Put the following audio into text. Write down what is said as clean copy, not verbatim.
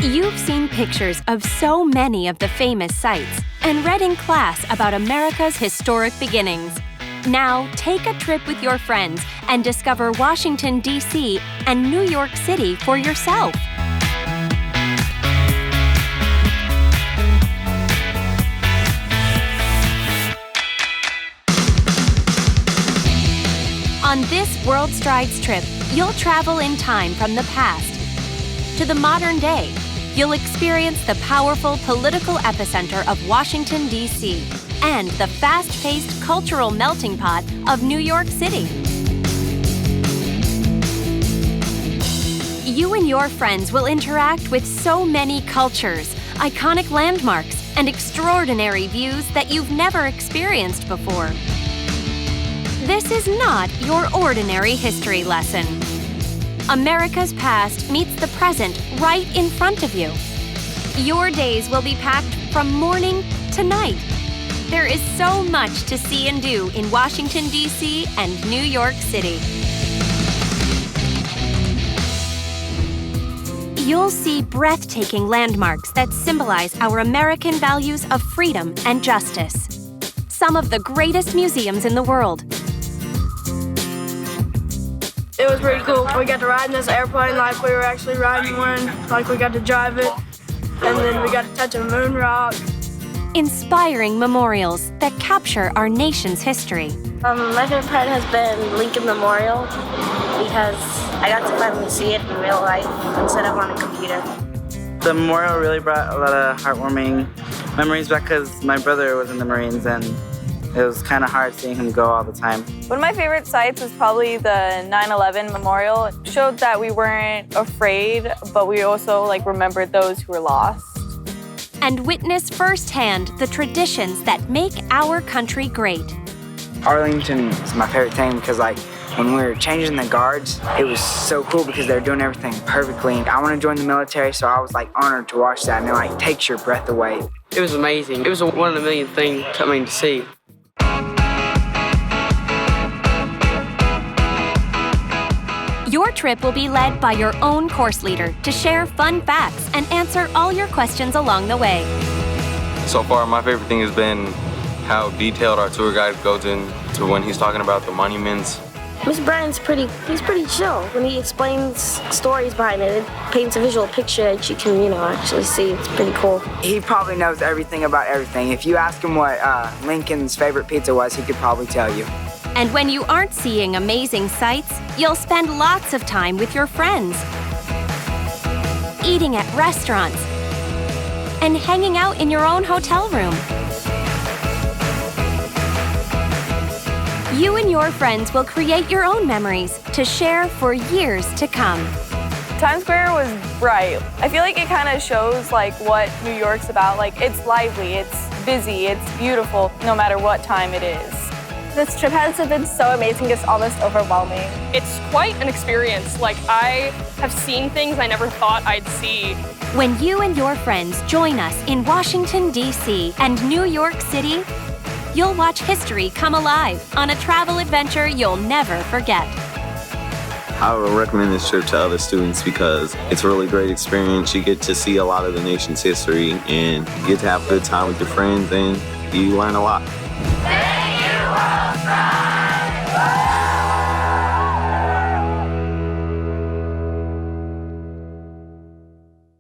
You've seen pictures of so many of the famous sites and read in class about America's historic beginnings. Now, take a trip with your friends and discover Washington, D.C. and New York City for yourself. On this WorldStrides trip, you'll travel in time from the past to the modern day. You'll experience the powerful political epicenter of Washington, D.C. and the fast-paced cultural melting pot of New York City. You and your friends will interact with so many cultures, iconic landmarks, and extraordinary views that you've never experienced before. This is not your ordinary history lesson. America's past meets the present right in front of you. Your days will be packed from morning to night. There is so much to see and do in Washington, D.C. and New York City. You'll see breathtaking landmarks that symbolize our American values of freedom and justice. Some of the greatest museums in the world. It was pretty cool. We got to ride in this airplane like we were actually riding one, like we got to drive it, and then we got to touch a moon rock. Inspiring memorials that capture our nation's history. My favorite part has been Lincoln Memorial because I got to finally see it in real life instead of on a computer. The memorial really brought a lot of heartwarming memories back because my brother was in the Marines and it was kind of hard seeing him go all the time. One of my favorite sites was probably the 9/11 memorial. It showed that we weren't afraid, but we also remembered those who were lost. And witness firsthand the traditions that make our country great. Arlington is my favorite thing because when we were changing the guards, it was so cool because they were doing everything perfectly. I want to join the military, so I was honored to watch that, and it takes your breath away. It was amazing. It was a one in a million thing coming to see. Your trip will be led by your own course leader to share fun facts and answer all your questions along the way. So far, my favorite thing has been how detailed our tour guide goes into when he's talking about the monuments. Mr. Bryan's he's pretty chill. When he explains stories behind it, it paints a visual picture that you can, actually see. It's pretty cool. He probably knows everything about everything. If you ask him what Lincoln's favorite pizza was, he could probably tell you. And when you aren't seeing amazing sights, you'll spend lots of time with your friends, eating at restaurants, and hanging out in your own hotel room. You and your friends will create your own memories to share for years to come. Times Square was bright. I feel like it kind of shows what New York's about. It's lively, it's busy, it's beautiful, no matter what time it is. This trip has been so amazing, it's almost overwhelming. It's quite an experience. I have seen things I never thought I'd see. When you and your friends join us in Washington, D.C. and New York City, you'll watch history come alive on a travel adventure you'll never forget. I would recommend this trip to other students because it's a really great experience. You get to see a lot of the nation's history and you get to have a good time with your friends and you learn a lot. Thank you, WorldStrides!